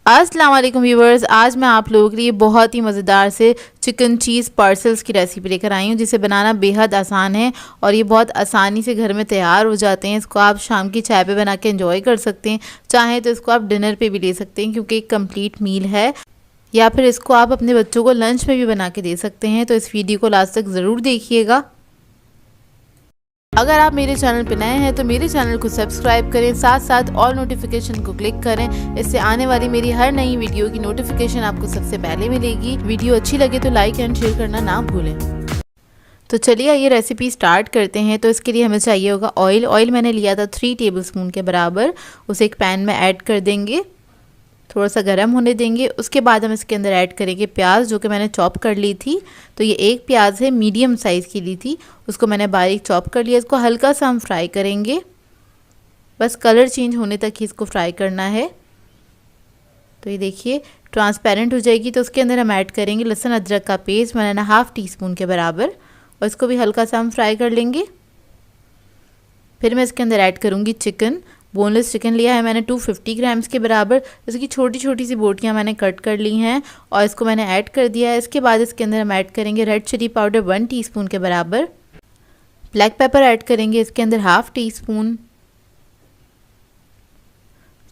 अस्सलाम वालेकुम व्यूवर्स, आज मैं आप लोगों के लिए बहुत ही मज़ेदार से चिकन चीज़ पार्सल्स की रेसिपी लेकर आई हूँ जिसे बनाना बेहद आसान है और ये बहुत आसानी से घर में तैयार हो जाते हैं। इसको आप शाम की चाय पे बना के एंजॉय कर सकते हैं, चाहें तो इसको आप डिनर पे भी ले सकते हैं क्योंकि एक कंप्लीट मील है, या फिर इसको आप अपने बच्चों को लंच में भी बना के दे सकते हैं। तो इस वीडियो को लास्ट तक ज़रूर देखिएगा। अगर आप मेरे चैनल पर नए हैं तो मेरे चैनल को सब्सक्राइब करें, साथ साथ ऑल नोटिफिकेशन को क्लिक करें। इससे आने वाली मेरी हर नई वीडियो की नोटिफिकेशन आपको सबसे पहले मिलेगी। वीडियो अच्छी लगे तो लाइक एंड शेयर करना ना भूलें। तो चलिए ये रेसिपी स्टार्ट करते हैं। तो इसके लिए हमें चाहिए होगा ऑयल मैंने लिया था 3 टेबलस्पून के बराबर। उसे एक पैन में ऐड कर देंगे, थोड़ा सा गर्म होने देंगे। उसके बाद हम इसके अंदर ऐड करेंगे प्याज, जो कि मैंने चॉप कर ली थी। तो ये एक प्याज है, मीडियम साइज़ की ली थी, उसको मैंने बारीक चॉप कर लिया। इसको हल्का सा हम फ्राई करेंगे, बस कलर चेंज होने तक ही इसको फ्राई करना है। तो ये देखिए ट्रांसपेरेंट हो जाएगी। तो उसके अंदर हम ऐड करेंगे लहसुन अदरक का पेस्ट, मैंने हाफ़ टी-स्पून के बराबर, और इसको भी हल्का सा हम फ्राई कर लेंगे। फिर मैं इसके अंदर ऐड करूँगी चिकन। बोनलेस चिकन लिया है मैंने 250 ग्राम्स के बराबर। इसकी छोटी छोटी सी बोटियाँ मैंने कट कर ली हैं और इसको मैंने ऐड कर दिया है। इसके बाद इसके अंदर हम ऐड करेंगे रेड चिली पाउडर 1 टीस्पून के बराबर। ब्लैक पेपर ऐड करेंगे इसके अंदर हाफ़ टी-स्पून।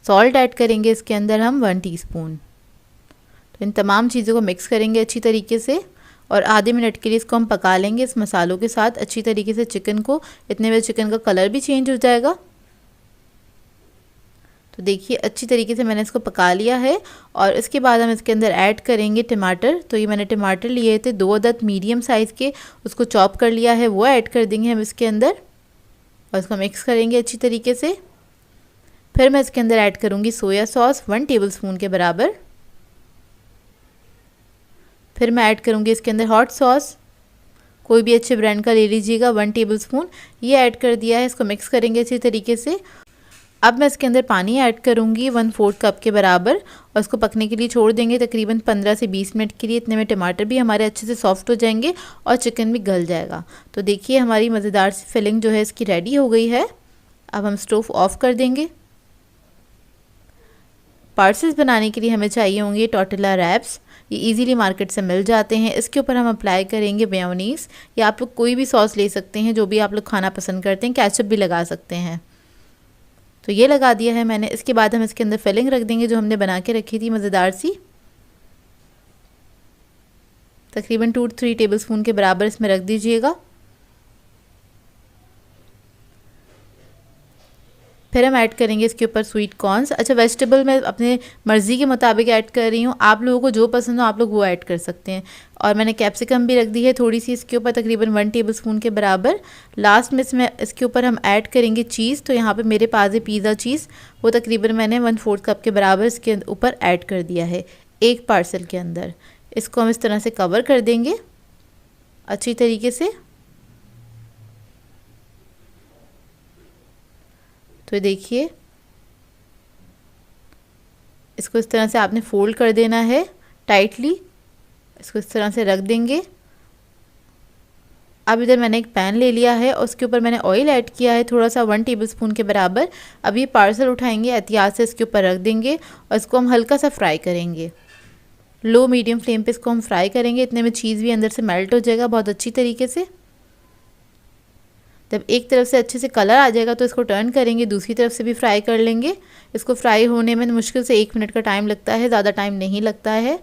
सॉल्ट ऐड करेंगे इसके अंदर हम 1 टीस्पून। तो इन तमाम चीज़ों को मिक्स करेंगे अच्छी तरीके से और आधे मिनट के लिए इसको हम पका लेंगे इस मसालों के साथ अच्छी तरीके से चिकन को। इतने में चिकन का कलर भी चेंज हो जाएगा। तो देखिए अच्छी तरीके से मैंने इसको पका लिया है। और इसके बाद हम इसके अंदर ऐड करेंगे टमाटर। तो ये मैंने टमाटर लिए थे 2 अदद मीडियम साइज़ के, उसको चॉप कर लिया है, वो ऐड कर देंगे हम इसके अंदर और इसको मिक्स करेंगे अच्छी तरीके से। फिर मैं इसके अंदर ऐड करूँगी सोया सॉस 1 टेबलस्पून के बराबर। फिर मैं ऐड करूँगी इसके अंदर हॉट सॉस, कोई भी अच्छे ब्रांड का ले लीजिएगा, 1 टेबलस्पून। ये ऐड कर दिया है, इसको मिक्स करेंगे अच्छी तरीके से। अब मैं इसके अंदर पानी ऐड करूँगी 1/4 कप के बराबर और इसको पकने के लिए छोड़ देंगे तकरीबन 15 से 20 मिनट के लिए। इतने में टमाटर भी हमारे अच्छे से सॉफ्ट हो जाएंगे और चिकन भी गल जाएगा। तो देखिए हमारी मज़ेदार सी फिलिंग जो है इसकी रेडी हो गई है। अब हम स्टोव ऑफ कर देंगे। पार्सल्स बनाने के लिए हमें चाहिए होंगे टोर्टिला रैप्स। ये इजीली मार्केट से मिल जाते हैं। इसके ऊपर हम अप्लाई करेंगे मेयोनीज़, या आप लोग कोई भी सॉस ले सकते हैं जो भी आप लोग खाना पसंद करते हैं, केचप भी लगा सकते हैं। तो ये लगा दिया है मैंने। इसके बाद हम इसके अंदर फिलिंग रख देंगे जो हमने बना के रखी थी मज़ेदार सी। तकरीबन 2 से 3 टेबलस्पून के बराबर इसमें रख दीजिएगा। फिर हम ऐड करेंगे इसके ऊपर स्वीट कॉर्न्स। अच्छा, वेजिटेबल मैं अपने मर्ज़ी के मुताबिक ऐड कर रही हूँ, आप लोगों को जो पसंद हो आप लोग वो ऐड कर सकते हैं। और मैंने कैप्सिकम भी रख दी है थोड़ी सी इसके ऊपर, तकरीबन 1 टेबलस्पून के बराबर। लास्ट में इसके ऊपर हम ऐड करेंगे चीज़। तो यहाँ पे मेरे पास है पिज़्ज़ा चीज़, वो तकरीबन मैंने 1/4 कप के बराबर इसके ऊपर ऐड कर दिया है एक पार्सल के अंदर। इसको हम इस तरह से कवर कर देंगे अच्छी तरीके से। तो देखिए इसको इस तरह से आपने फोल्ड कर देना है टाइटली, इसको इस तरह से रख देंगे। अब इधर मैंने एक पैन ले लिया है और उसके ऊपर मैंने ऑयल ऐड किया है थोड़ा सा 1 टेबलस्पून के बराबर। अब ये पार्सल उठाएंगे, एहतियात से इसके ऊपर रख देंगे और इसको हम हल्का सा फ्राई करेंगे। लो मीडियम फ्लेम पे इसको हम फ्राई करेंगे। इतने में चीज़ भी अंदर से मेल्ट हो जाएगा बहुत अच्छी तरीके से। जब एक तरफ से अच्छे से कलर आ जाएगा तो इसको टर्न करेंगे, दूसरी तरफ से भी फ्राई कर लेंगे। इसको फ्राई होने में मुश्किल से 1 मिनट का टाइम लगता है, ज़्यादा टाइम नहीं लगता है।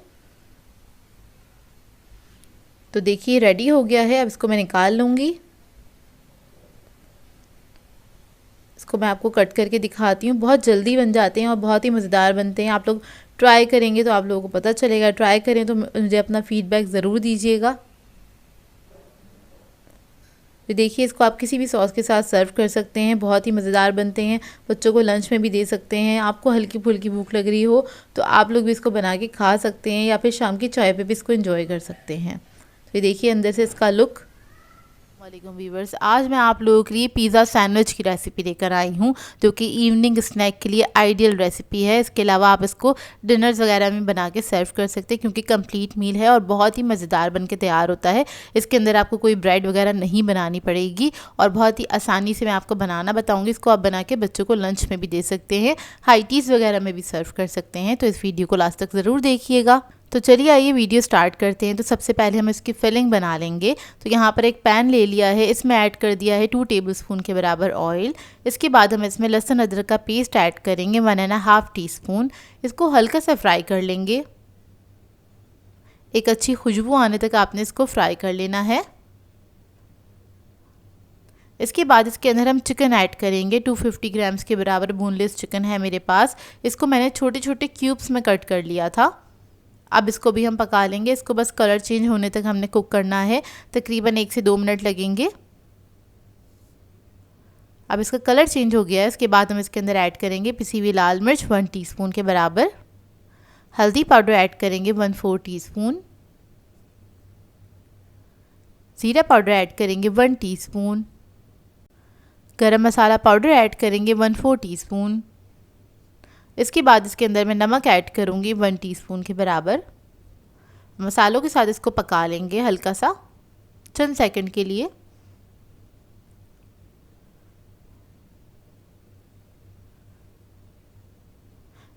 तो देखिए रेडी हो गया है। अब इसको मैं निकाल लूँगी। इसको मैं आपको कट करके दिखाती हूँ। बहुत जल्दी बन जाते हैं और बहुत ही मज़ेदार बनते हैं। आप लोग ट्राई करेंगे तो आप लोगों को पता चलेगा। ट्राई करें तो मुझे अपना फ़ीडबैक ज़रूर दीजिएगा। तो देखिए इसको आप किसी भी सॉस के साथ सर्व कर सकते हैं, बहुत ही मज़ेदार बनते हैं। बच्चों को लंच में भी दे सकते हैं। आपको हल्की फुल्की भूख लग रही हो तो आप लोग भी इसको बना के खा सकते हैं, या फिर शाम की चाय पे भी इसको एंजॉय कर सकते हैं। तो ये देखिए अंदर से इसका लुक वालेकुम व्यूवर्स, आज मैं आप लोगों के लिए पिज़्ज़ा सैंडविच की रेसिपी लेकर आई हूँ जो कि इवनिंग स्नैक के लिए आइडियल रेसिपी है। इसके अलावा आप इसको डिनर्स वगैरह में बना के सर्व कर सकते हैं क्योंकि कंप्लीट मील है और बहुत ही मज़ेदार बन के तैयार होता है। इसके अंदर आपको कोई ब्रेड वगैरह नहीं बनानी पड़ेगी और बहुत ही आसानी से मैं आपको बनाना बताऊँगी। इसको आप बना के बच्चों को लंच में भी दे सकते हैं, हाई टीज़ वगैरह में भी सर्व कर सकते हैं। तो इस वीडियो को लास्ट तक ज़रूर देखिएगा। तो चलिए आइए वीडियो स्टार्ट करते हैं। तो सबसे पहले हम इसकी फिलिंग बना लेंगे। तो यहाँ पर एक पैन ले लिया है, इसमें ऐड कर दिया है 2 टेबलस्पून के बराबर ऑयल। इसके बाद हम इसमें लहसुन अदरक का पेस्ट ऐड करेंगे 1.5 टीस्पून। इसको हल्का सा फ्राई कर लेंगे, एक अच्छी खुशबू आने तक आपने इसको फ्राई कर लेना है। इसके बाद इसके अंदर हम चिकन ऐड करेंगे। 250 ग्राम्स के बराबर बोनलेस चिकन है मेरे पास। इसको मैंने छोटे छोटे क्यूब्स में कट कर लिया था। अब इसको भी हम पका लेंगे। इसको बस कलर चेंज होने तक हमने कुक करना है, तकरीबन 1 से 2 मिनट लगेंगे। अब इसका कलर चेंज हो गया है। इसके बाद हम इसके अंदर ऐड करेंगे पिसी हुई लाल मिर्च 1 टीस्पून के बराबर, हल्दी पाउडर ऐड करेंगे 1/4 टीस्पून, ज़ीरा पाउडर ऐड करेंगे 1 टीस्पून, गरम मसाला पाउडर ऐड करेंगे 1/4 टीस्पून। इसके बाद इसके अंदर मैं नमक ऐड करूँगी 1 टीस्पून के बराबर। मसालों के साथ इसको पका लेंगे हल्का सा, चंद सेकंड के लिए।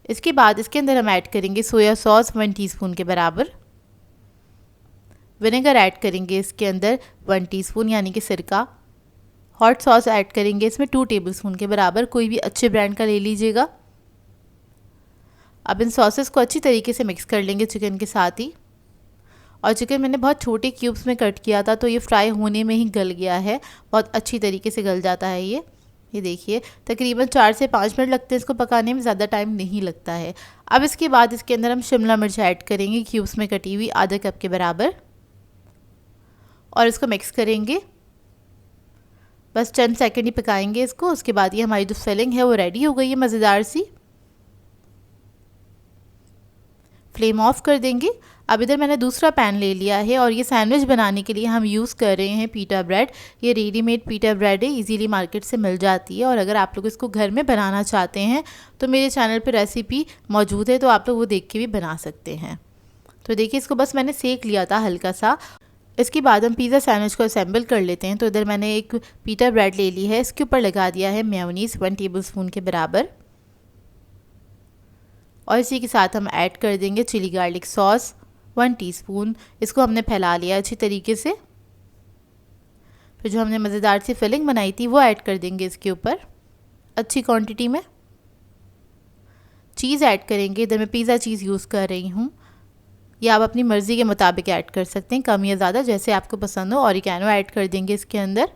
इसके बाद इसके अंदर हम ऐड करेंगे सोया सॉस 1 टीस्पून के बराबर, विनेगर ऐड करेंगे इसके अंदर 1 टीस्पून यानी कि सिरका, हॉट सॉस ऐड करेंगे इसमें 2 टेबलस्पून के बराबर, कोई भी अच्छे ब्रांड का ले लीजिएगा। अब इन सॉसेस को अच्छी तरीके से मिक्स कर लेंगे चिकन के साथ ही। और चिकन मैंने बहुत छोटे क्यूब्स में कट किया था तो ये फ्राई होने में ही गल गया है, बहुत अच्छी तरीके से गल जाता है ये देखिए। तकरीबन 4 से 5 मिनट लगते हैं इसको पकाने में, ज़्यादा टाइम नहीं लगता है। अब इसके बाद इसके अंदर हम शिमला मिर्च ऐड करेंगे क्यूब्स में कटी हुई आधा कप के बराबर और इसको मिक्स करेंगे। बस चंद सेकेंड ही पकाएंगे इसको। उसके बाद ये हमारी जो फिलिंग है वो रेडी हो गई है मज़ेदार सी। फ्लेम ऑफ कर देंगे। अब इधर मैंने दूसरा पैन ले लिया है और ये सैंडविच बनाने के लिए हम यूज़ कर रहे हैं पीटा ब्रेड। ये रेडीमेड पीटा ब्रेड है, इजीली मार्केट से मिल जाती है। और अगर आप लोग इसको घर में बनाना चाहते हैं तो मेरे चैनल पे रेसिपी मौजूद है, तो आप लोग वो देख के भी बना सकते हैं। तो देखिए इसको बस मैंने सेक लिया था हल्का सा। इसके बाद हम पिज़्ज़ा सैंडविच को असेंबल कर लेते हैं। तो इधर मैंने एक पीटा ब्रेड ले ली है, इसके ऊपर लगा दिया है मेयोनीज़ 1 टेबलस्पून के बराबर और इसी के साथ हम ऐड कर देंगे चिली गार्लिक सॉस 1 टीस्पून। इसको हमने फैला लिया अच्छी तरीके से। फिर जो हमने मज़ेदार सी फिलिंग बनाई थी वो ऐड कर देंगे इसके ऊपर अच्छी क्वांटिटी में। चीज़ ऐड करेंगे, इधर मैं पिज़्ज़ा चीज़ यूज़ कर रही हूँ, या आप अपनी मर्ज़ी के मुताबिक ऐड कर सकते हैं, कम या ज़्यादा जैसे आपको पसंद हो। ऑरिगैनो ऐड कर देंगे इसके अंदर।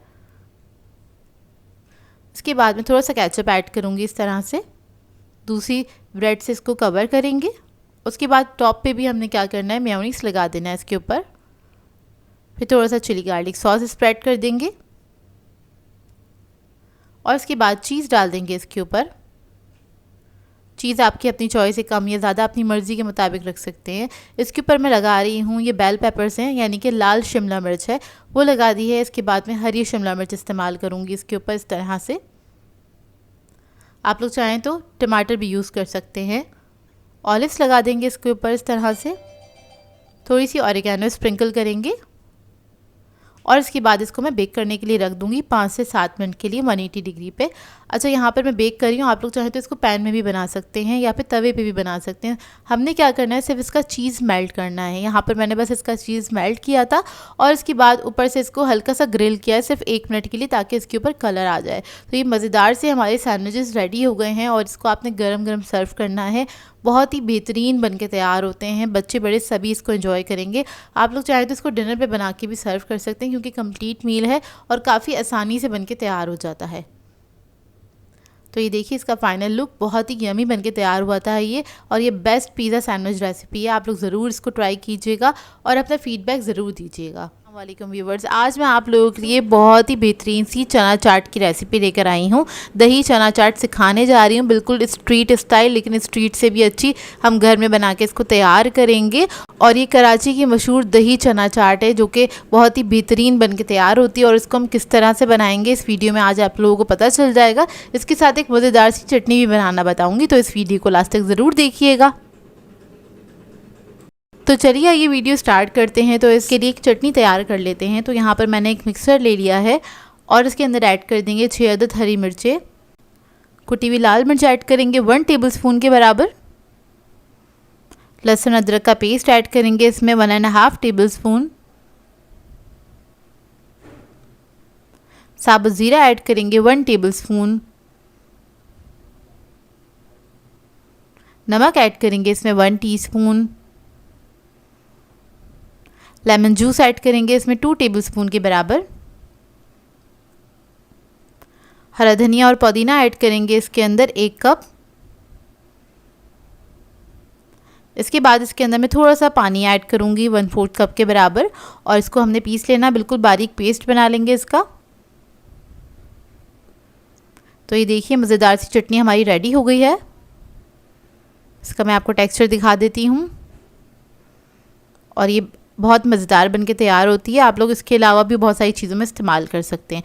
इसके बाद में थोड़ा सा केचप ऐड करूँगी इस तरह से, दूसरी ब्रेड से इसको कवर करेंगे। उसके बाद टॉप पे भी हमने क्या करना है, मेयोनीज़ लगा देना है इसके ऊपर। फिर थोड़ा सा चिली गार्लिक सॉस स्प्रेड कर देंगे और इसके बाद चीज़ डाल देंगे इसके ऊपर। चीज़ आपकी अपनी चॉइस है, कम या ज़्यादा अपनी मर्ज़ी के मुताबिक रख सकते हैं। इसके ऊपर मैं लगा रही हूँ ये बेल पेपर्स हैं, यानी कि लाल शिमला मिर्च है, वो लगा दी है। इसके बाद में हरी शिमला मिर्च इस्तेमाल करूँगी इसके ऊपर इस तरह से। आप लोग चाहें तो टमाटर भी यूज़ कर सकते हैं। ऑलिव्स लगा देंगे इसके ऊपर इस तरह से, थोड़ी सी ऑरिगैनो स्प्रिंकल करेंगे और इसके बाद इसको मैं बेक करने के लिए रख दूंगी 5 से 7 मिनट के लिए 180 डिग्री पे। अच्छा, यहाँ पर मैं बेक कर रही हूँ, आप लोग चाहें तो इसको पैन में भी बना सकते हैं या फिर तवे पे भी बना सकते हैं। हमने क्या करना है, सिर्फ इसका चीज़ मेल्ट करना है। यहाँ पर मैंने बस इसका चीज़ मेल्ट किया था और इसके बाद ऊपर से इसको हल्का सा ग्रिल किया है सिर्फ 1 मिनट के लिए, ताकि इसके ऊपर कलर आ जाए। तो ये मज़ेदार से हमारे सैंडविचेस रेडी हो गए हैं और इसको आपने गरम गरम सर्व करना है। बहुत ही बेहतरीन बन के तैयार होते हैं, बच्चे बड़े सभी इसको एंजॉय करेंगे। आप लोग चाहें तो इसको डिनर पे बना के भी सर्व कर सकते हैं क्योंकि कंप्लीट मील है और काफ़ी आसानी से बन के तैयार हो जाता है। तो ये देखिए इसका फाइनल लुक बहुत ही यमी बन के तैयार हुआ था ये, और ये बेस्ट पिज़्ज़ा सैंडविच रेसिपी है। आप लोग ज़रूर इसको ट्राई कीजिएगा और अपना फीडबैक ज़रूर दीजिएगा। वालेकुम व्यूवर्स, आज मैं आप लोगों के लिए बहुत ही बेहतरीन सी चना चाट की रेसिपी लेकर आई हूँ। दही चना चाट सिखाने जा रही हूँ, बिल्कुल स्ट्रीट स्टाइल, लेकिन स्ट्रीट से भी अच्छी हम घर में बना के इसको तैयार करेंगे। और ये कराची की मशहूर दही चना चाट है जो कि बहुत ही बेहतरीन बन के तैयार होती है। और इसको हम किस तरह से बनाएंगे इस वीडियो में आज आप लोगों को पता चल जाएगा। इसके साथ एक मज़ेदार सी चटनी भी बनाना बताऊँगी, तो इस वीडियो को लास्ट तक ज़रूर देखिएगा। तो चलिए ये वीडियो स्टार्ट करते हैं। तो इसके लिए एक चटनी तैयार कर लेते हैं। तो यहाँ पर मैंने एक मिक्सर ले लिया है और इसके अंदर ऐड कर देंगे 6 अदद हरी मिर्चें, कुटी हुई लाल मिर्च ऐड करेंगे 1 टेबलस्पून के बराबर, लहसुन अदरक का पेस्ट ऐड करेंगे इसमें 1.5 टेबलस्पून, साबुत ज़ीरा ऐड करेंगे 1 टेबलस्पून, नमक ऐड करेंगे इसमें 1 टीस्पून, लेमन जूस ऐड करेंगे इसमें 2 टेबलस्पून के बराबर, हरा धनिया और पुदीना ऐड करेंगे इसके अंदर 1 कप। इसके बाद इसके अंदर मैं थोड़ा सा पानी ऐड करूंगी 1/4 कप के बराबर, और इसको हमने पीस लेना, बिल्कुल बारीक पेस्ट बना लेंगे इसका। तो ये देखिए मज़ेदार सी चटनी हमारी रेडी हो गई है। इसका मैं आपको टेक्सचर दिखा देती हूँ, और ये बहुत मज़ेदार बन के तैयार होती है। आप लोग इसके अलावा भी बहुत सारी चीज़ों में इस्तेमाल कर सकते हैं।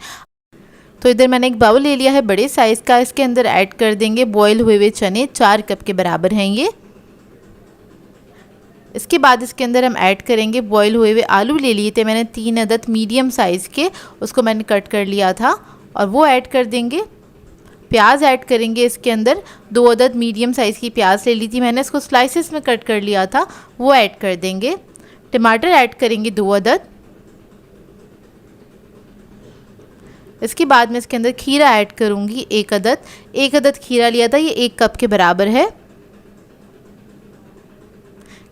तो इधर मैंने एक बाउल ले लिया है बड़े साइज़ का, इसके अंदर ऐड कर देंगे बॉयल हुए चने 4 कप के बराबर हैं ये। इसके बाद इसके अंदर हम ऐड करेंगे बॉयल हुए आलू ले लिए थे मैंने 3 अदद मीडियम साइज़ के, उसको मैंने कट कर लिया था और वो ऐड कर देंगे। प्याज ऐड करेंगे इसके अंदर 2 अदद मीडियम साइज़ की प्याज ले ली थी मैंने, इसको स्लाइसेस में कट कर लिया था, वो ऐड कर देंगे। टमाटर ऐड करेंगे 2 अदद। इसके बाद मैं इसके अंदर खीरा ऐड करूंगी 1 अदद। 1 अदद खीरा लिया था, ये 1 कप के बराबर है।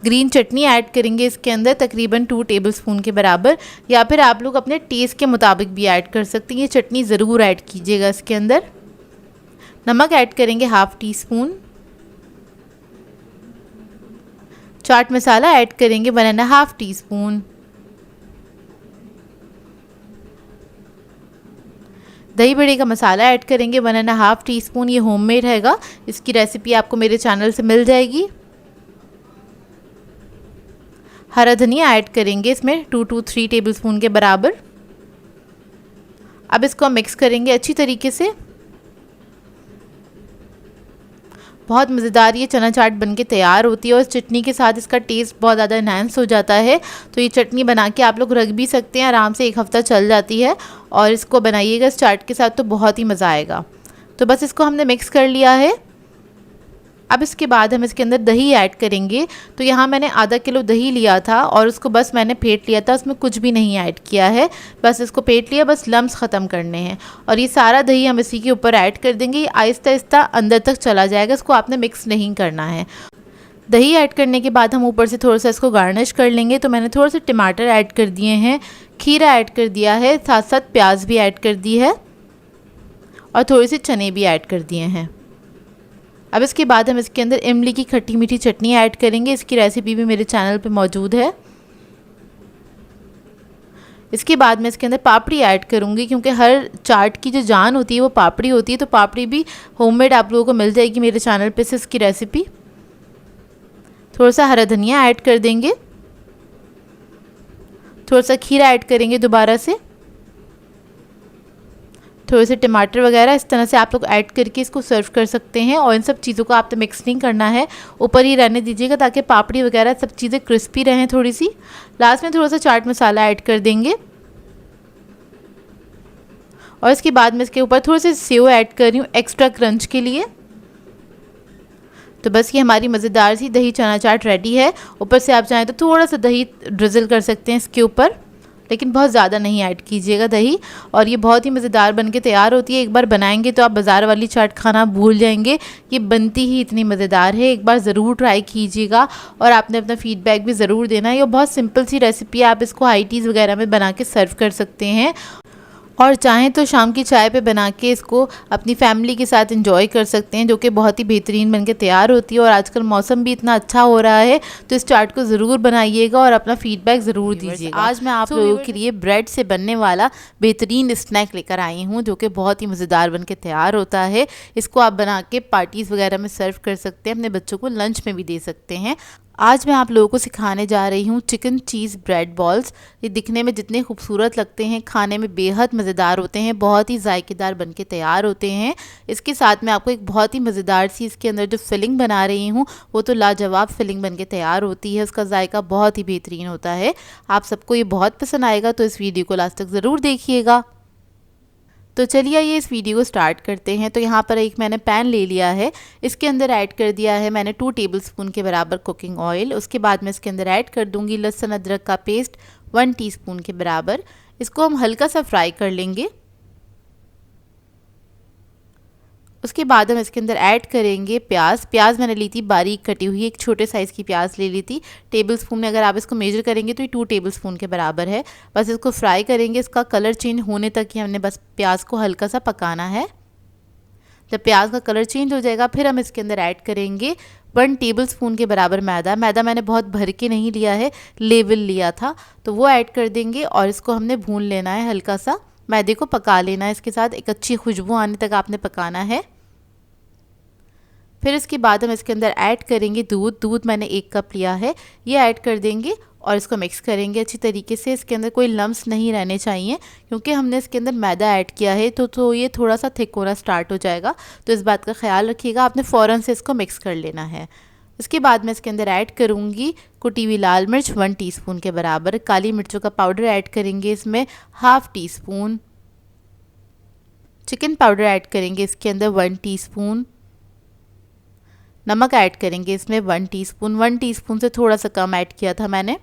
ग्रीन चटनी ऐड करेंगे इसके अंदर तकरीबन 2 टेबलस्पून के बराबर, या फिर आप लोग अपने टेस्ट के मुताबिक भी ऐड कर सकते हैं। ये चटनी ज़रूर ऐड कीजिएगा इसके अंदर। नमक ऐड करेंगे 1/2 टीस्पून। चाट मसाला ऐड करेंगे 1.5 टीस्पून। दही बड़े का मसाला ऐड करेंगे 1.5 टीस्पून, ये होममेड हैगा, इसकी रेसिपी आपको मेरे चैनल से मिल जाएगी। हरा धनिया ऐड करेंगे इसमें 2 to 3 टेबलस्पून के बराबर। अब इसको मिक्स करेंगे अच्छी तरीके से। बहुत मज़ेदार ये चना चाट बनके तैयार होती है और इस चटनी के साथ इसका टेस्ट बहुत ज़्यादा इन्हांस हो जाता है। तो ये चटनी बना के आप लोग रख भी सकते हैं, आराम से 1 हफ़्ता चल जाती है। और इसको बनाइएगा इस चाट के साथ तो बहुत ही मज़ा आएगा। तो बस इसको हमने मिक्स कर लिया है। अब इसके बाद हम इसके अंदर दही ऐड करेंगे। तो यहाँ मैंने आधा किलो दही लिया था और उसको बस मैंने फेंट लिया था, उसमें कुछ भी नहीं ऐड किया है, बस इसको फेंट लिया, बस लम्स ख़त्म करने हैं। और ये सारा दही हम इसी के ऊपर ऐड कर देंगे। ये आहिस्ता आहिस्ता अंदर तक चला जाएगा, इसको आपने मिक्स नहीं करना है। दही ऐड करने के बाद हम ऊपर से थोड़ा सा इसको गार्निश कर लेंगे। तो मैंने थोड़े से टमाटर ऐड कर दिए हैं, खीरा ऐड कर दिया है, साथ साथ प्याज भी ऐड कर दी है और थोड़े से चने भी ऐड कर दिए हैं। अब इसके बाद हम इसके अंदर इमली की खट्टी मीठी चटनी ऐड करेंगे, इसकी रेसिपी भी मेरे चैनल पे मौजूद है। इसके बाद मैं इसके अंदर पापड़ी ऐड करूँगी, क्योंकि हर चाट की जो जान होती है वो पापड़ी होती है। तो पापड़ी भी होममेड आप लोगों को मिल जाएगी मेरे चैनल पे से इसकी रेसिपी। थोड़ा सा हरा धनिया ऐड कर देंगे, थोड़ा सा खीरा ऐड करेंगे दोबारा से, थोड़े से टमाटर वगैरह, इस तरह से आप लोग ऐड करके इसको सर्व कर सकते हैं। और इन सब चीज़ों को आपने मिक्स नहीं करना है, ऊपर ही रहने दीजिएगा ताकि पापड़ी वगैरह सब चीज़ें क्रिस्पी रहें थोड़ी सी। लास्ट में थोड़ा सा चाट मसाला ऐड कर देंगे और इसके बाद मैं इसके ऊपर थोड़े से सेव ऐड कर रही हूँ एक्स्ट्रा क्रंच के लिए। तो बस ये हमारी मज़ेदार सी दही चना चाट रेडी है। ऊपर से आप चाहें तो थोड़ा सा दही ड्रिज़ल कर सकते हैं इसके ऊपर, लेकिन बहुत ज़्यादा नहीं ऐड कीजिएगा दही। और ये बहुत ही मज़ेदार बनके तैयार होती है। एक बार बनाएंगे तो आप बाज़ार वाली चाट खाना भूल जाएंगे, ये बनती ही इतनी मज़ेदार है। एक बार ज़रूर ट्राई कीजिएगा और आपने अपना फीडबैक भी ज़रूर देना है। ये बहुत सिंपल सी रेसिपी है, आप इसको हाई टीज़ वगैरह में बना के सर्व कर सकते हैं। और चाहें तो शाम की चाय पे बना के इसको अपनी फैमिली के साथ एंजॉय कर सकते हैं, जो कि बहुत ही बेहतरीन बनके तैयार होती है। और आजकल मौसम भी इतना अच्छा हो रहा है, तो इस चाट को ज़रूर बनाइएगा और अपना फीडबैक ज़रूर दीजिएगा। आज मैं आप लोगों के लिए ब्रेड से बनने वाला बेहतरीन स्नैक लेकर आई हूँ, जो कि बहुत ही मज़ेदार बनके तैयार होता है। इसको आप बना के पार्टीज़ वगैरह में सर्व कर सकते हैं, अपने बच्चों को लंच में भी दे सकते हैं। आज मैं आप लोगों को सिखाने जा रही हूँ चिकन चीज़ ब्रेड बॉल्स। ये दिखने में जितने खूबसूरत लगते हैं, खाने में बेहद मज़ेदार होते हैं, बहुत ही जायकेदार बनके तैयार होते हैं। इसके साथ मैं आपको एक बहुत ही मज़ेदार सी इसके अंदर जो फिलिंग बना रही हूँ, वो तो लाजवाब फिलिंग बनके तैयार होती है। उसका जायका बहुत ही बेहतरीन होता है। आप सबको ये बहुत पसंद आएगा, तो इस वीडियो को लास्ट तक ज़रूर देखिएगा। तो चलिए ये इस वीडियो को स्टार्ट करते हैं। तो यहाँ पर एक मैंने पैन ले लिया है, इसके अंदर ऐड कर दिया है मैंने 2 टेबलस्पून के बराबर कुकिंग ऑयल। उसके बाद मैं इसके अंदर ऐड कर दूंगी लहसुन अदरक का पेस्ट 1 टीस्पून के बराबर। इसको हम हल्का सा फ्राई कर लेंगे। उसके बाद हम इसके अंदर ऐड करेंगे प्याज मैंने ली थी बारीक कटी हुई, एक छोटे साइज़ की प्याज ले ली थी। टेबलस्पून में अगर आप इसको मेजर करेंगे तो ये 2 टेबलस्पून के बराबर है। बस इसको फ्राई करेंगे, इसका कलर चेंज होने तक ही हमने बस प्याज को हल्का सा पकाना है। जब प्याज का कलर चेंज हो जाएगा, फिर हम इसके अंदर ऐड करेंगे 1 टेबलस्पून के बराबर मैदा मैंने बहुत भर के नहीं लिया है, लेवल लिया था, तो वो ऐड कर देंगे और इसको हमने भून लेना है। हल्का सा मैदे को पका लेना है, इसके साथ एक अच्छी खुशबू आने तक आपने पकाना है। फिर इसके बाद हम इसके अंदर ऐड करेंगे दूध मैंने 1 कप लिया है, ये ऐड कर देंगे और इसको मिक्स करेंगे अच्छी तरीके से। इसके अंदर कोई लम्स नहीं रहने चाहिए, क्योंकि हमने इसके अंदर मैदा ऐड किया है, तो ये थोड़ा सा थिक होना स्टार्ट हो जाएगा, तो इस बात का ख्याल रखिएगा। आपने फ़ौरन से इसको मिक्स कर लेना है। इसके बाद मैं इसके अंदर ऐड करूँगी कुटी हुई लाल मिर्च 1 टीस्पून के बराबर। काली मिर्चों का पाउडर ऐड करेंगे इसमें 1/2 टीस्पून। चिकन पाउडर ऐड करेंगे इसके अंदर 1 टीस्पून। नमक ऐड करेंगे इसमें 1 टीस्पून। 1 टीस्पून से थोड़ा सा कम ऐड किया था मैंने।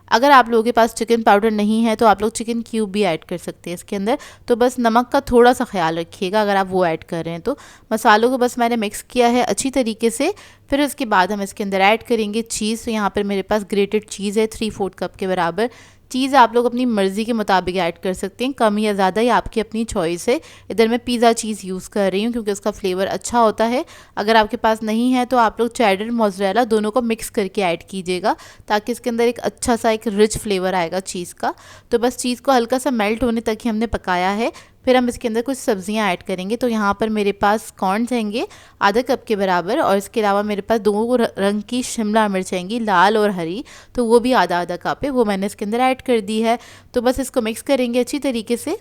अगर आप लोगों के पास चिकन पाउडर नहीं है तो आप लोग चिकन क्यूब भी ऐड कर सकते हैं इसके अंदर, तो बस नमक का थोड़ा सा ख्याल रखिएगा अगर आप वो ऐड कर रहे हैं तो। मसालों को बस मैंने मिक्स किया है अच्छी तरीके से। फिर उसके बाद हम इसके अंदर ऐड करेंगे चीज़। तो यहाँ पर मेरे पास ग्रेटेड चीज़ है 3/4 कप के बराबर। चीज़ आप लोग अपनी मर्ज़ी के मुताबिक ऐड कर सकते हैं, कम या ज़्यादा ये आपकी अपनी चॉइस है। इधर मैं पिज़्ज़ा चीज़ यूज़ कर रही हूँ क्योंकि उसका फ्लेवर अच्छा होता है। अगर आपके पास नहीं है तो आप लोग चेडर मोज़रेला दोनों को मिक्स करके ऐड कीजिएगा, ताकि इसके अंदर एक अच्छा सा एक रिच फ्लेवर आएगा चीज़ का। तो बस चीज़ को हल्का सा मेल्ट होने तक ही हमने पकाया है। फिर हम इसके अंदर कुछ सब्जियां ऐड करेंगे। तो यहाँ पर मेरे पास कॉर्न्स हैंगे आधा कप के बराबर, और इसके अलावा मेरे पास 2 रंग की शिमला मिर्च हैंगी, लाल और हरी, तो वो भी आधा आधा कप है, वो मैंने इसके अंदर ऐड कर दी है। तो बस इसको मिक्स करेंगे अच्छी तरीके से।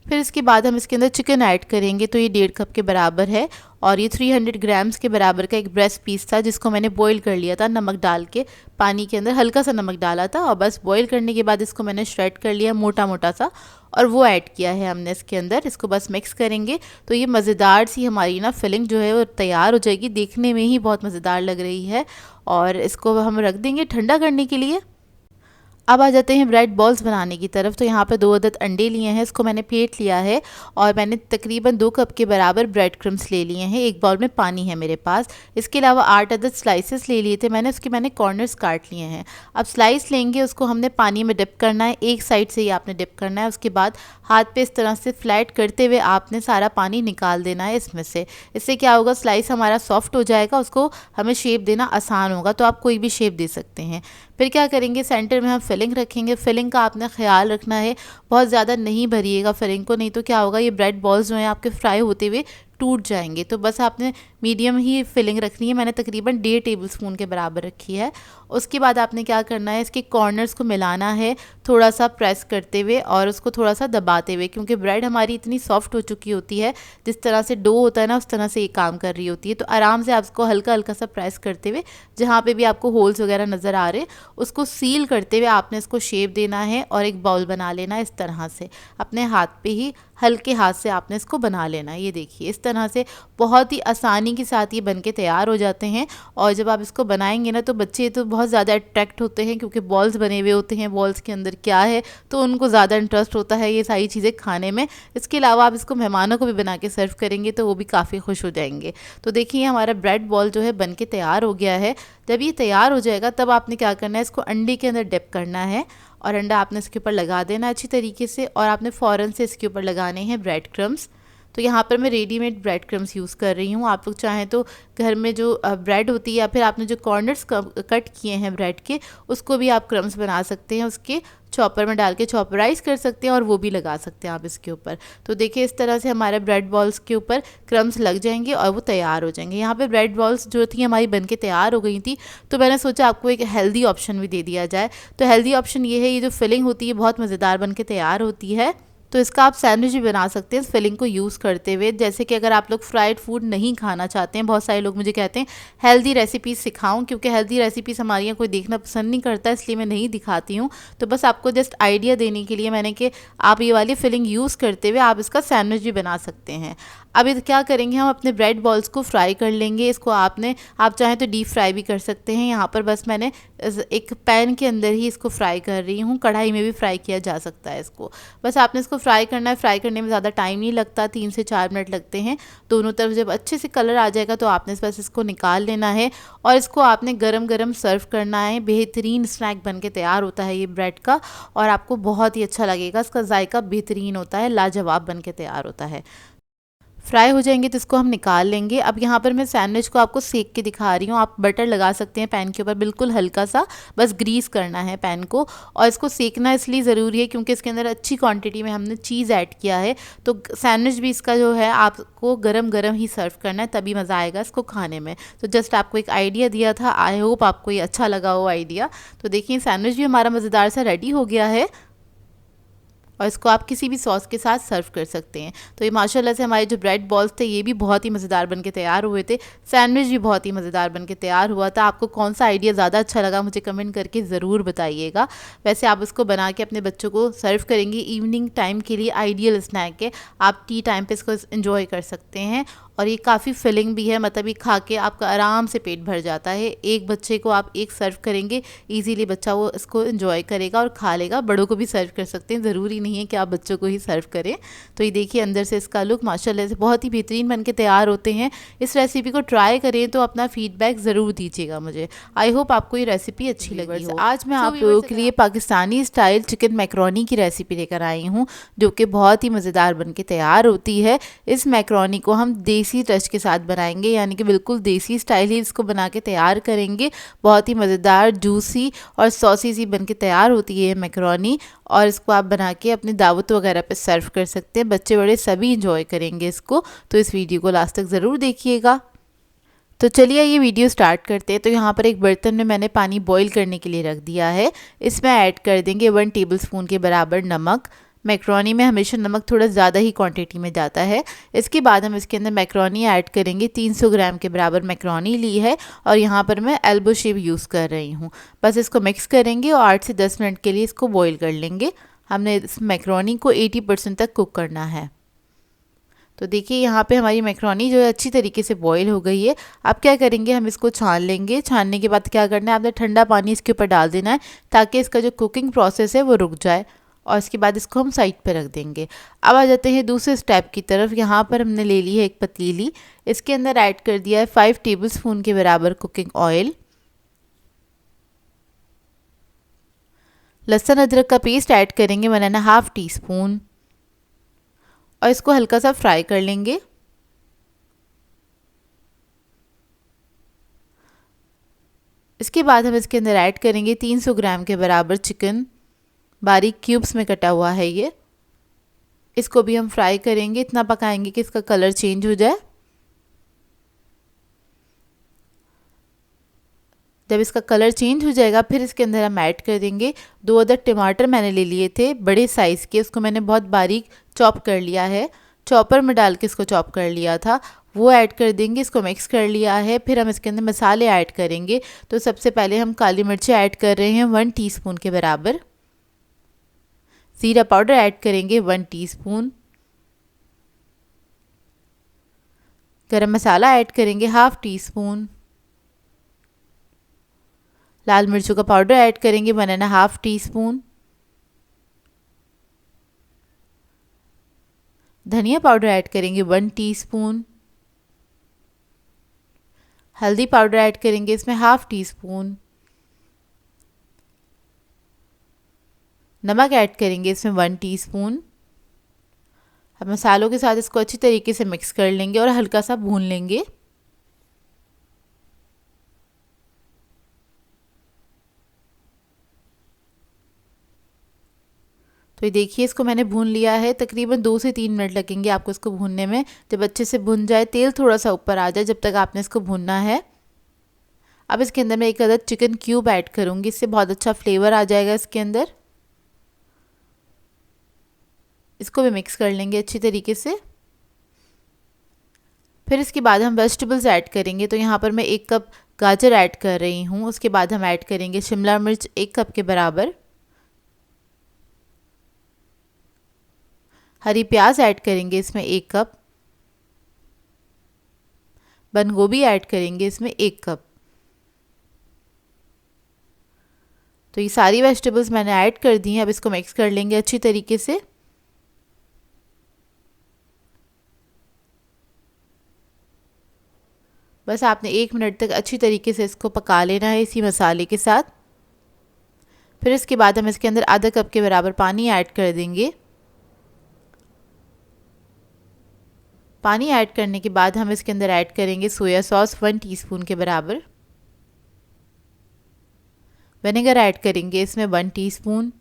फिर इसके बाद हम इसके अंदर चिकन ऐड करेंगे। तो ये 1.5 कप के बराबर है, और ये 300 ग्राम्स के बराबर का एक ब्रेस्ट पीस था, जिसको मैंने बॉईल कर लिया था नमक डाल के। पानी के अंदर हल्का सा नमक डाला था, और बस बॉईल करने के बाद इसको मैंने श्रेड कर लिया मोटा मोटा सा, और वो ऐड किया है हमने इसके अंदर। इसको बस मिक्स करेंगे तो ये मज़ेदार सी हमारी ना फिलिंग जो है वो तैयार हो जाएगी। देखने में ही बहुत मज़ेदार लग रही है, और इसको हम रख देंगे ठंडा करने के लिए। अब आ जाते हैं ब्रेड बॉल्स बनाने की तरफ। तो यहाँ पर 2 अदद अंडे लिए हैं, इसको मैंने फेंट लिया है, और मैंने तकरीबन 2 कप के बराबर ब्रेड क्रम्स ले लिए हैं। 1 बाउल में पानी है मेरे पास। इसके अलावा 8 अदद स्लाइसेस ले लिए थे मैंने, उसके मैंने कॉर्नर्स काट लिए हैं। अब स्लाइस लेंगे, उसको हमने पानी में डिप करना है, एक साइड से ही आपने डिप करना है। उसके बाद हाथ पे इस तरह से फ्लैट करते हुए आपने सारा पानी निकाल देना है इसमें से। इससे क्या होगा, स्लाइस हमारा सॉफ्ट हो जाएगा, उसको हमें शेप देना आसान होगा। तो आप कोई भी शेप दे सकते हैं। फिर क्या करेंगे, सेंटर में हम फिलिंग रखेंगे। फिलिंग का आपने ख्याल रखना है, बहुत ज़्यादा नहीं भरिएगा फिलिंग को, नहीं तो क्या होगा, ये ब्रेड बॉल्स जो हैं आपके फ्राई होते हुए टूट जाएंगे। तो बस आपने मीडियम ही फिलिंग रखनी है। मैंने तकरीबन 1.5 टेबलस्पून के बराबर रखी है। उसके बाद आपने क्या करना है, इसके कॉर्नर्स को मिलाना है थोड़ा सा प्रेस करते हुए, और उसको थोड़ा सा दबाते हुए, क्योंकि ब्रेड हमारी इतनी सॉफ्ट हो चुकी होती है, जिस तरह से डो होता है ना उस तरह से ये काम कर रही होती है। तो आराम से आप इसको हल्का हल्का सा प्रेस करते हुए, जहाँ पे भी आपको होल्स वगैरह नज़र आ रहे उसको सील करते हुए आपने इसको शेप देना है, और एक बाउल बना लेना है इस तरह से। अपने हाथ पे ही हल्के हाथ से आपने इसको बना लेना है। ये देखिए इस तरह से बहुत ही आसानी के साथ ये बनके तैयार हो जाते हैं। और जब आप इसको बनाएंगे ना, तो बच्चे तो बहुत ज़्यादा अट्रैक्ट होते हैं, क्योंकि बॉल्स बने हुए होते हैं, बॉल्स के अंदर कलर क्या है, तो उनको ज़्यादा इंटरेस्ट होता है ये सारी चीज़ें खाने में। इसके अलावा आप इसको मेहमानों को भी बना के सर्व करेंगे तो वो भी काफ़ी खुश हो जाएंगे। तो देखिए हमारा ब्रेड बॉल जो है बन के तैयार हो गया है। जब ये तैयार हो जाएगा तब आपने क्या करना है, इसको अंडे के अंदर डिप करना है और अंडा आपने इसके ऊपर लगा देना अच्छी तरीके से, और आपने फ़ौरन से इसके ऊपर लगाने हैं ब्रेड क्रम्स। तो यहाँ पर मैं रेडीमेड ब्रेड क्रम्स यूज़ कर रही हूँ। आप लोग चाहें तो घर में जो ब्रेड होती है या फिर आपने जो कॉर्नर्स कट किए हैं ब्रेड के, उसको भी आप क्रम्स बना सकते हैं, उसके चॉपर में डाल के चॉपराइज कर सकते हैं और वो भी लगा सकते हैं आप इसके ऊपर। तो देखिए इस तरह से हमारे ब्रेड बॉल्स के ऊपर क्रम्स लग जाएंगे और वो तैयार हो जाएंगे। यहाँ पे ब्रेड बॉल्स जो थी हमारी बन के तैयार हो गई थी, तो मैंने सोचा आपको एक हेल्दी ऑप्शन भी दे दिया जाए। तो हेल्दी ऑप्शन ये है, ये जो फिलिंग होती है बहुत मज़ेदार बन के तैयार होती है। तो इसका आप सैंडविच भी बना सकते हैं इस फिलिंग को यूज़ करते हुए। जैसे कि अगर आप लोग फ्राइड फूड नहीं खाना चाहते हैं, बहुत सारे लोग मुझे कहते हैं हेल्दी रेसिपीज़ सिखाऊं, क्योंकि हेल्दी रेसिपीज़ हमारे यहाँ कोई देखना पसंद नहीं करता, इसलिए मैं नहीं दिखाती हूँ। तो बस आपको जस्ट आइडिया देने के लिए मैंने कि आप ये वाली फिलिंग यूज़ करते हुए आप इसका सैंडविच भी बना सकते हैं। अब ये क्या करेंगे, हम अपने ब्रेड बॉल्स को फ्राई कर लेंगे। इसको आप चाहें तो डीप फ्राई भी कर सकते हैं। यहाँ पर बस मैंने एक पैन के अंदर ही इसको फ्राई कर रही हूँ, कढ़ाई में भी फ्राई किया जा सकता है इसको। बस आपने इसको फ्राई करना है। फ्राई करने में ज़्यादा टाइम नहीं लगता, 3 से 4 मिनट लगते हैं। दोनों तरफ जब अच्छे से कलर आ जाएगा तो आपने बस इसको निकाल लेना है और इसको आपने गरम गरम सर्व करना है। बेहतरीन स्नैक बन के तैयार होता है ये ब्रेड का, और आपको बहुत ही अच्छा लगेगा। इसका जायका बेहतरीन होता है, लाजवाब बन के तैयार होता है। फ्राई हो जाएंगे तो इसको हम निकाल लेंगे। अब यहाँ पर मैं सैंडविच को आपको सेक के दिखा रही हूँ। आप बटर लगा सकते हैं पैन के ऊपर, बिल्कुल हल्का सा, बस ग्रीस करना है पैन को। और इसको सेकना इसलिए ज़रूरी है क्योंकि इसके अंदर अच्छी क्वांटिटी में हमने चीज़ ऐड किया है। तो सैंडविच भी इसका जो है आपको गरम गरम ही सर्व करना है, तभी मज़ा आएगा इसको खाने में। तो जस्ट आपको एक आइडिया दिया था, आई होप आपको ये अच्छा लगा हो आइडिया। तो देखिए सैंडविच भी हमारा मज़ेदार सा रेडी हो गया है और इसको आप किसी भी सॉस के साथ सर्व कर सकते हैं। तो ये माशाल्लाह से हमारे जो ब्रेड बॉल्स थे ये भी बहुत ही मज़ेदार बन के तैयार हुए थे। सैंडविच भी बहुत ही मज़ेदार बन के तैयार हुआ था। आपको कौन सा आइडिया ज़्यादा अच्छा लगा मुझे कमेंट करके ज़रूर बताइएगा। वैसे आप इसको बना के अपने बच्चों को सर्व करेंगे, इवनिंग टाइम के लिए आइडियल स्नैक है। आप टी टाइम पर इसको इंजॉय कर सकते हैं और ये काफ़ी फिलिंग भी है, मतलब ये खा के आपका आराम से पेट भर जाता है। एक बच्चे को आप एक सर्व करेंगे, इजीली बच्चा वो इसको एंजॉय करेगा और खा लेगा। बड़ों को भी सर्व कर सकते हैं, ज़रूरी नहीं है कि आप बच्चों को ही सर्व करें। तो ये देखिए अंदर से इसका लुक माशाल्लाह से बहुत ही बेहतरीन बन के तैयार होते हैं। इस रेसिपी को ट्राई करें तो अपना फीडबैक ज़रूर दीजिएगा मुझे। आई होप आपको ये रेसिपी अच्छी लगी हो। आज मैं आप लोगों के लिए पाकिस्तानी स्टाइल चिकन मैकरोनी की रेसिपी लेकर आई हूँ, जो कि बहुत ही मज़ेदार बन के तैयार होती है। इस मैकरोनी को हम देसी टच के साथ बनाएंगे, यानी कि बिल्कुल देसी स्टाइल ही इसको बना के तैयार करेंगे। बहुत ही मज़ेदार, जूसी और सॉसी सी बन के तैयार होती है ये मैकरोनी, और इसको आप बना के अपनी दावत वगैरह पे सर्व कर सकते हैं। बच्चे बड़े सभी इंजॉय करेंगे इसको। तो इस वीडियो को लास्ट तक ज़रूर देखिएगा। तो चलिए ये वीडियो स्टार्ट करते हैं। तो यहाँ पर एक बर्तन में मैंने पानी बॉईल करने के लिए रख दिया है। इसमें ऐड कर देंगे 1 टेबलस्पून के बराबर नमक। मैकरोनी में हमेशा नमक थोड़ा ज़्यादा ही क्वांटिटी में जाता है। इसके बाद हम इसके अंदर मैकरोनी ऐड करेंगे। 300 ग्राम के बराबर मैकरोनी ली है और यहाँ पर मैं एल्बो शेप यूज़ कर रही हूँ। बस इसको मिक्स करेंगे और 8 से 10 मिनट के लिए इसको बॉईल कर लेंगे। हमने इस मैकरोनी को 80% तक कुक करना है। तो देखिए यहाँ पे हमारी मैकरोनी जो है अच्छी तरीके से बॉईल हो गई है। अब क्या करेंगे, हम इसको छान लेंगे। छानने के बाद क्या करना है, आपने ठंडा पानी इसके ऊपर डाल देना है ताकि इसका जो कुकिंग प्रोसेस है वो रुक जाए, और इसके बाद इसको हम साइड पे रख देंगे। अब आ जाते हैं दूसरे स्टेप की तरफ। यहाँ पर हमने ले ली है एक पतीली। इसके अंदर ऐड कर दिया है 5 टेबलस्पून के बराबर कुकिंग ऑयल। लहसुन अदरक का पेस्ट ऐड करेंगे 1.5 टीस्पून और इसको हल्का सा फ्राई कर लेंगे। इसके बाद हम इसके अंदर ऐड करेंगे 300 ग्राम के बराबर चिकन, बारीक क्यूब्स में कटा हुआ है ये। इसको भी हम फ्राई करेंगे, इतना पकाएंगे कि इसका कलर चेंज हो जाए। जब इसका कलर चेंज हो जाएगा फिर इसके अंदर हम ऐड कर देंगे 2 अदद टमाटर मैंने ले लिए थे बड़े साइज़ के। उसको मैंने बहुत बारीक चॉप कर लिया है, चॉपर में डाल के इसको चॉप कर लिया था, वो ऐड कर देंगे। इसको मिक्स कर लिया है। फिर हम इसके अंदर मसाले ऐड करेंगे। तो सबसे पहले हम काली मिर्चें ऐड कर रहे हैं 1 टीस्पून के बराबर। ज़ीरा पाउडर ऐड करेंगे 1 टीस्पून। गरम मसाला ऐड करेंगे 1/2 टीस्पून। लाल मिर्चों का पाउडर ऐड करेंगे 1.5 टीस्पून। धनिया पाउडर ऐड करेंगे 1 टीस्पून। हल्दी पाउडर ऐड करेंगे इसमें 1/2 टीस्पून। नमक ऐड करेंगे इसमें 1 टीस्पून। अब मसालों के साथ इसको अच्छी तरीके से मिक्स कर लेंगे और हल्का सा भून लेंगे। तो ये देखिए इसको मैंने भून लिया है। तकरीबन 2 से 3 मिनट लगेंगे आपको इसको भूनने में। जब अच्छे से भुन जाए, तेल थोड़ा सा ऊपर आ जाए, जब तक आपने इसको भूनना है। अब इसके अंदर मैं 1 अदद चिकन क्यूब ऐड करूँगी, इससे बहुत अच्छा फ्लेवर आ जाएगा इसके अंदर। इसको भी मिक्स कर लेंगे अच्छी तरीके से। फिर इसके बाद हम वेजिटेबल्स ऐड करेंगे। तो यहाँ पर मैं 1 कप गाजर ऐड कर रही हूँ। उसके बाद हम ऐड करेंगे शिमला मिर्च 1 कप के बराबर। हरी प्याज ऐड करेंगे इसमें 1 कप। बंद गोभी ऐड करेंगे इसमें 1 कप। तो ये सारी वेजिटेबल्स मैंने ऐड कर दी हैं। अब इसको मिक्स कर लेंगे अच्छी तरीके से। बस आपने 1 मिनट तक अच्छी तरीके से इसको पका लेना है इसी मसाले के साथ। फिर इसके बाद हम इसके अंदर आधा कप के बराबर पानी ऐड कर देंगे। पानी ऐड करने के बाद हम इसके अंदर ऐड करेंगे सोया सॉस 1 टीस्पून के बराबर। विनेगर ऐड करेंगे इसमें 1 teaspoon.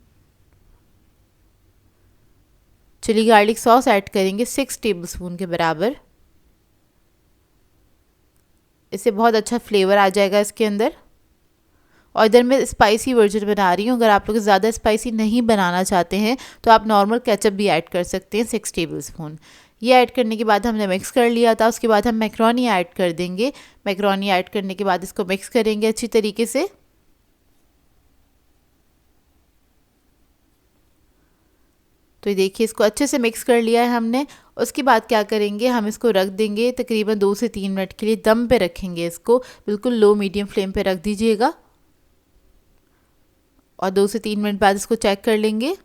Chilli garlic sauce add करेंगे 6 टेबलस्पून के बराबर। इससे बहुत अच्छा फ्लेवर आ जाएगा इसके अंदर। और इधर मैं स्पाइसी वर्जन बना रही हूँ। अगर आप लोग ज़्यादा स्पाइसी नहीं बनाना चाहते हैं तो आप नॉर्मल केचप भी ऐड कर सकते हैं 6 टेबलस्पून। ये ऐड करने के बाद हमने मिक्स कर लिया था। उसके बाद हम मैक्रोनी ऐड कर देंगे। मैक्रोनी ऐड करने के बाद इसको मिक्स करेंगे अच्छी तरीके से। तो ये देखिए इसको अच्छे से मिक्स कर लिया है हमने। उसके बाद क्या करेंगे, हम इसको रख देंगे तकरीबन 2 से 3 मिनट के लिए दम पे रखेंगे। इसको बिल्कुल लो मीडियम फ्लेम पे रख दीजिएगा और 2 से 3 मिनट बाद इसको चेक कर लेंगे।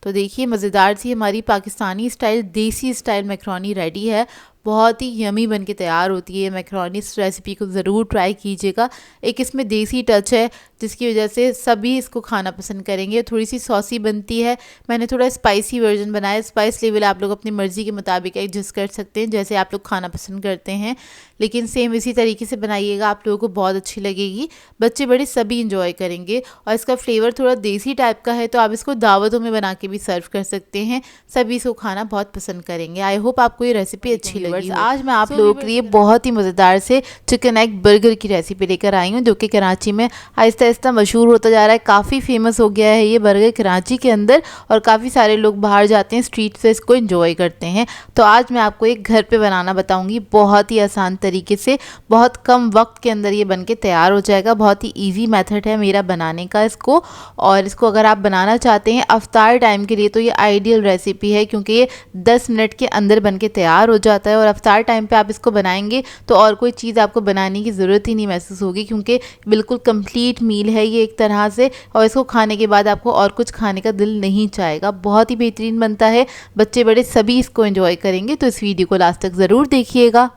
तो देखिए मज़ेदार सी हमारी पाकिस्तानी स्टाइल देसी स्टाइल मैक्रोनी रेडी है। बहुत ही यमी बन के तैयार होती है मैक्रोनी। इस रेसिपी को ज़रूर ट्राई कीजिएगा। एक इसमें देसी टच है जिसकी वजह से सभी इसको खाना पसंद करेंगे। थोड़ी सी सॉसी बनती है। मैंने थोड़ा स्पाइसी वर्जन बनाया। स्पाइस लेवल आप लोग अपनी मर्ज़ी के मुताबिक एडजस्ट कर सकते हैं, जैसे आप लोग खाना पसंद करते हैं। लेकिन सेम इसी तरीके से बनाइएगा, आप लोगों को बहुत अच्छी लगेगी। बच्चे बड़े सभी इंजॉय करेंगे। और इसका फ्लेवर थोड़ा देसी टाइप का है, तो आप इसको दावतों में बना के भी सर्व कर सकते हैं। सभी इसको खाना बहुत पसंद करेंगे। आई होप आपको ये रेसिपी अच्छी लगी। आज मैं आप लोगों के लिए बहुत ही मज़ेदार से चिकन एग बर्गर की रेसिपी लेकर आई हूँ, जो कि कराची में आहिस्ता आहिस्ता मशहूर होता जा रहा है। काफ़ी फेमस हो गया है ये बर्गर कराची के अंदर और काफ़ी सारे लोग बाहर जाते हैं स्ट्रीट से इसको एंजॉय करते हैं। तो आज मैं आपको एक घर पे बनाना बताऊंगी बहुत ही आसान तरीके से। बहुत कम वक्त के अंदर ये बन के तैयार हो जाएगा। बहुत ही ईजी मेथड है मेरा बनाने का इसको। और इसको अगर आप बनाना चाहते हैं अफ्तार टाइम के लिए तो ये आइडियल रेसिपी है, क्योंकि ये 10 मिनट के अंदर बन के तैयार हो जाता है। और अफ्तार टाइम पे आप इसको बनाएंगे तो और कोई चीज़ आपको बनाने की ज़रूरत ही नहीं महसूस होगी, क्योंकि बिल्कुल कंप्लीट मील है ये एक तरह से। और इसको खाने के बाद आपको और कुछ खाने का दिल नहीं चाहेगा। बहुत ही बेहतरीन बनता है। बच्चे बड़े सभी इसको एंजॉय करेंगे। तो इस वीडियो को लास्ट तक ज़रूर देखिएगा।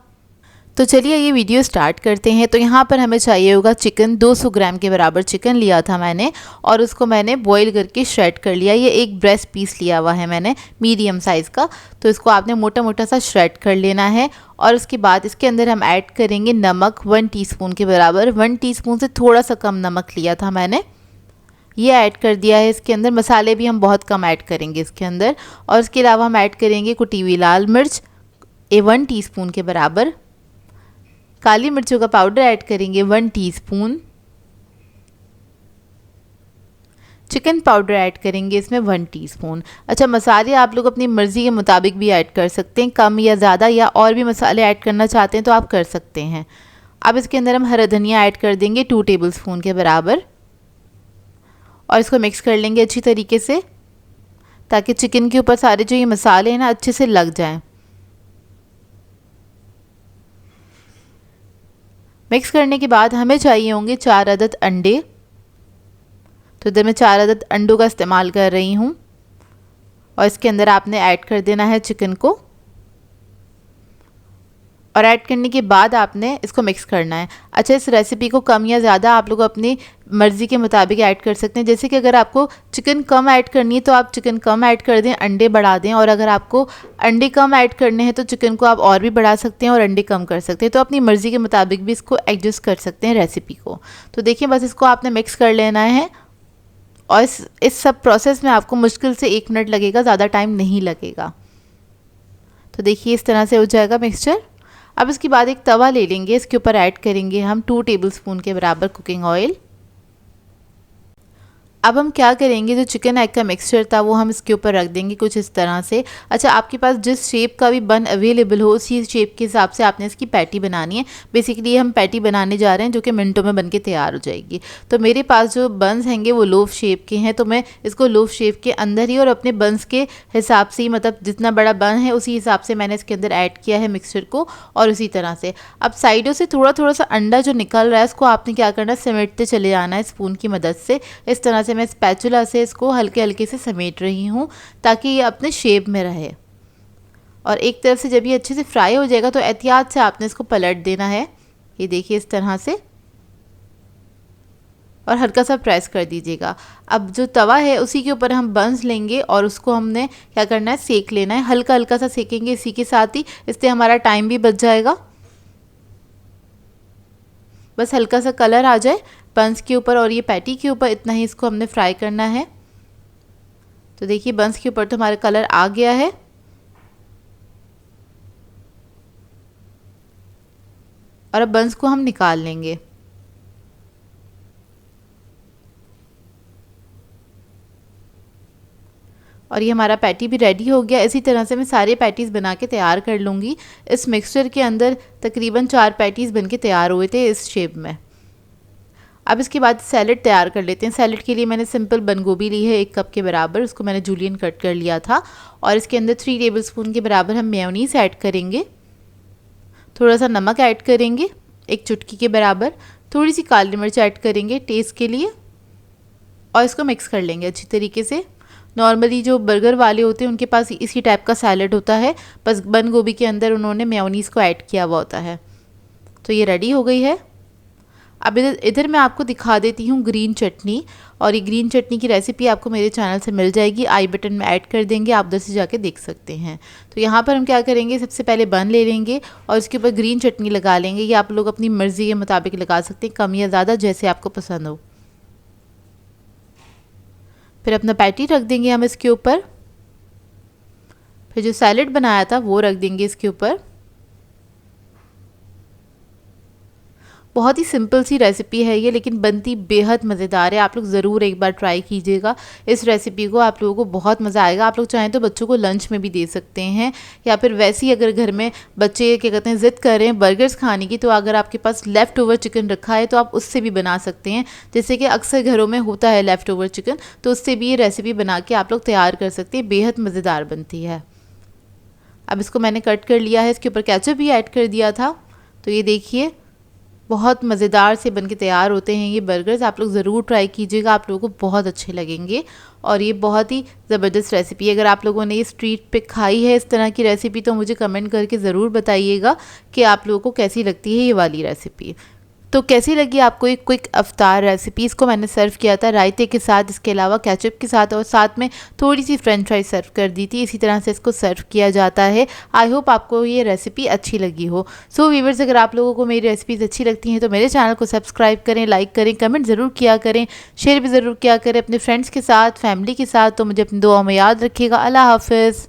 तो चलिए ये वीडियो स्टार्ट करते हैं। तो यहाँ पर हमें चाहिए होगा चिकन। 200 ग्राम के बराबर चिकन लिया था मैंने और उसको मैंने बॉईल करके श्रेड कर लिया। ये एक ब्रेस्ट पीस लिया हुआ है मैंने मीडियम साइज़ का। तो इसको आपने मोटा मोटा सा श्रेड कर लेना है। और उसके बाद इसके अंदर हम ऐड करेंगे नमक 1 टीस्पून के बराबर। 1 टीस्पून से थोड़ा सा कम नमक लिया था मैंने, ये ऐड कर दिया है इसके अंदर। मसाले भी हम बहुत कम ऐड करेंगे इसके अंदर। और इसके अलावा हम ऐड करेंगे कुटी हुई लाल मिर्च 1 टीस्पून के बराबर। काली मिर्चों का पाउडर ऐड करेंगे 1 टीस्पून। चिकन पाउडर ऐड करेंगे इसमें 1 टीस्पून। अच्छा, मसाले आप लोग अपनी मर्ज़ी के मुताबिक भी ऐड कर सकते हैं, कम या ज़्यादा, या और भी मसाले ऐड करना चाहते हैं तो आप कर सकते हैं। अब इसके अंदर हम हरा धनिया ऐड कर देंगे 2 टेबलस्पून के बराबर। और इसको मिक्स कर लेंगे अच्छी तरीके से, ताकि चिकन के ऊपर सारे जो ये मसाले हैं ना अच्छे से लग जाएं। मिक्स करने के बाद हमें चाहिए होंगे 4 अदद अंडे। तो इधर मैं 4 अदद अंडों का इस्तेमाल कर रही हूँ। और इसके अंदर आपने ऐड कर देना है चिकन को। और ऐड करने के बाद आपने इसको मिक्स करना है। अच्छा, इस रेसिपी को कम या ज़्यादा आप लोग अपनी मर्ज़ी के मुताबिक ऐड कर सकते हैं। जैसे कि अगर आपको चिकन कम ऐड करनी है तो आप चिकन कम ऐड कर दें, अंडे बढ़ा दें, और अगर आपको अंडे कम ऐड करने हैं तो चिकन को आप और भी बढ़ा सकते हैं और अंडे कम कर सकते हैं। तो अपनी मर्ज़ी के मुताबिक भी इसको एडजस्ट कर सकते हैं रेसिपी को। तो देखिए, बस इसको आपने मिक्स कर लेना है और इस सब प्रोसेस में आपको मुश्किल से 1 मिनट लगेगा, ज़्यादा टाइम नहीं लगेगा। तो देखिए, इस तरह से हो जाएगा मिक्सचर। अब इसके बाद एक तवा ले लेंगे, इसके ऊपर ऐड करेंगे हम 2 टेबलस्पून के बराबर कुकिंग ऑयल। अब हम क्या करेंगे, जो चिकन एग का मिक्सचर था वो हम इसके ऊपर रख देंगे कुछ इस तरह से। अच्छा, आपके पास जिस शेप का भी बन अवेलेबल हो उसी शेप के हिसाब से आपने इसकी पैटी बनानी है। बेसिकली हम पैटी बनाने जा रहे हैं जो कि मिनटों में बन के तैयार हो जाएगी। तो मेरे पास जो बन्स हैंगे वो लोफ शेप के हैं, तो मैं इसको लोफ शेप के अंदर ही और अपने बन्स के हिसाब से ही, मतलब जितना बड़ा बन है उसी हिसाब से मैंने इसके अंदर ऐड किया है मिक्सचर को। और उसी तरह से अब साइडों से थोड़ा थोड़ा सा अंडा जो निकल रहा है उसको आपने क्या करना है, समेटते चले जाना है स्पून की मदद से। इस तरह से मैं स्पैचुला से इसको हल्के हल्के से समेट रही हूँ ताकि ये अपने शेप में रहे। और एक तरफ से जब ये अच्छे से फ्राई हो जाएगा तो एहतियात से आपने इसको पलट देना है। ये देखिए, इस तरह से, और हल्का सा प्रेस कर दीजिएगा। अब जो तवा है उसी के ऊपर हम बंस लेंगे और उसको हमने क्या करना है, सेक लेना है। हल्का हल्का सा सेकेंगे इसी के साथ ही, इससे हमारा टाइम भी बच जाएगा। बस हल्का सा कलर आ जाए बंस के ऊपर और ये पैटी के ऊपर, इतना ही इसको हमने फ्राई करना है। तो देखिए, बंस के ऊपर तो हमारा कलर आ गया है। और अब बंस को हम निकाल लेंगे। और ये हमारा पैटी भी रेडी हो गया। इसी तरह से मैं सारे पैटीज़ बना के तैयार कर लूँगी। इस मिक्सचर के अंदर तकरीबन 4 पैटीज़ बन के तैयार हुए थे इस शेप में। अब इसके बाद सैलड तैयार कर लेते हैं। सैलड के लिए मैंने सिंपल बंद गोभी ली है 1 कप के बराबर, उसको मैंने जूलियन कट कर लिया था। और इसके अंदर 3 टेबलस्पून के बराबर हम मेयोनीज़ ऐड करेंगे। थोड़ा सा नमक ऐड करेंगे 1 चुटकी के बराबर। थोड़ी सी काली मिर्च ऐड करेंगे टेस्ट के लिए और इसको मिक्स कर लेंगे अच्छी तरीके से। नॉर्मली जो बर्गर वाले होते हैं उनके पास इसी टाइप का सैलड होता है, बस बंद गोभी के अंदर उन्होंने मेयोनीज़ को ऐड किया हुआ होता है। तो ये रेडी हो गई है। अब इधर मैं आपको दिखा देती हूँ ग्रीन चटनी, और ये ग्रीन चटनी की रेसिपी आपको मेरे चैनल से मिल जाएगी, आई बटन में ऐड कर देंगे, आप उधर से जाके देख सकते हैं। तो यहाँ पर हम क्या करेंगे, सबसे पहले बन ले लेंगे और इसके ऊपर ग्रीन चटनी लगा लेंगे। ये आप लोग अपनी मर्ज़ी के मुताबिक लगा सकते हैं, कम या ज़्यादा जैसे आपको पसंद हो। फिर अपना पैटी रख देंगे हम इसके ऊपर। फिर जो सैलेड बनाया था वो रख देंगे इसके ऊपर। बहुत ही सिंपल सी रेसिपी है ये, लेकिन बनती बेहद मज़ेदार है। आप लोग ज़रूर एक बार ट्राई कीजिएगा इस रेसिपी को, आप लोगों को बहुत मज़ा आएगा। आप लोग चाहें तो बच्चों को लंच में भी दे सकते हैं, या फिर वैसे ही अगर घर में बच्चे क्या कहते हैं ज़िद कर रहे हैं बर्गर्स खाने की, तो अगर आपके पास लेफ़्ट ओवर चिकन रखा है तो आप उससे भी बना सकते हैं। जैसे कि अक्सर घरों में होता है लेफ़्ट ओवर चिकन, तो उससे भी ये रेसिपी बना के आप लोग तैयार कर सकते हैं, बेहद मज़ेदार बनती है। अब इसको मैंने कट कर लिया है, इसके ऊपर केचप भी ऐड कर दिया था। तो ये देखिए, बहुत मज़ेदार से बनके तैयार होते हैं ये बर्गर्स। आप लोग ज़रूर ट्राई कीजिएगा, आप लोगों को बहुत अच्छे लगेंगे। और ये बहुत ही ज़बरदस्त रेसिपी है। अगर आप लोगों ने ये स्ट्रीट पे खाई है इस तरह की रेसिपी तो मुझे कमेंट करके ज़रूर बताइएगा कि आप लोगों को कैसी लगती है ये वाली रेसिपी। तो कैसी लगी आपको एक क्विक अफ्तार रेसिपी। इसको मैंने सर्व किया था रायते के साथ, इसके अलावा केचप के साथ, और साथ में थोड़ी सी फ्रेंच फ्राइज सर्व कर दी थी। इसी तरह से इसको सर्व किया जाता है। आई होप आपको ये रेसिपी अच्छी लगी हो। सो व्यूअर्स, अगर आप लोगों को मेरी रेसिपीज़ अच्छी लगती हैं तो मेरे चैनल को सब्सक्राइब करें, लाइक करें, कमेंट ज़रूर किया करें, शेयर भी ज़रूर किया करें अपने फ्रेंड्स के साथ, फैमिली के साथ। तो मुझे अपनी दुआ में याद रखिएगा। अल्लाह हाफ़िज़।